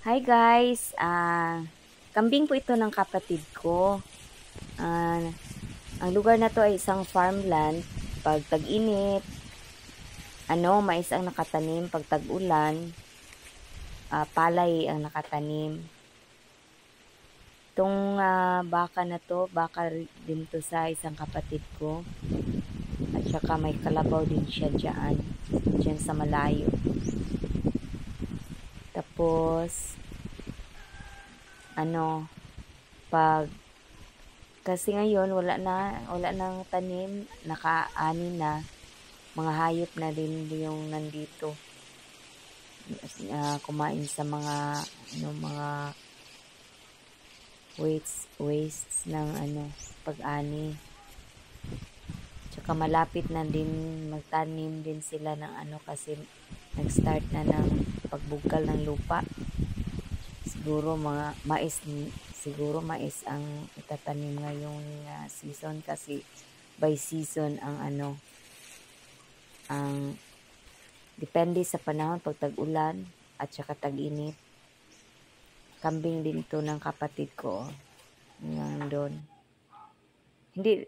Hi guys, kambing po ito ng kapatid ko. Ang lugar na to ay isang farmland. Pag tag-init, mais ang nakatanim. Pag tag-ulan, palay ang nakatanim. Itong baka na to, baka din to sa isang kapatid ko. At saka may kalabaw din siya dyan sa malayo. Tapos, pag kasi ngayon wala nang tanim, nakaani na, mga hayop na din yung nandito, kumain sa mga mga wastes ng pag-ani. Tsaka malapit na din magtanim din sila ng kasi nag-start na ng pagbungkal ng lupa. Siguro mais ang itatanim ngayong season kasi by season ang depende sa panahon, pag tag-ulan at saka tag-init. Kambing din to ng kapatid ko. Nandun. Hindi,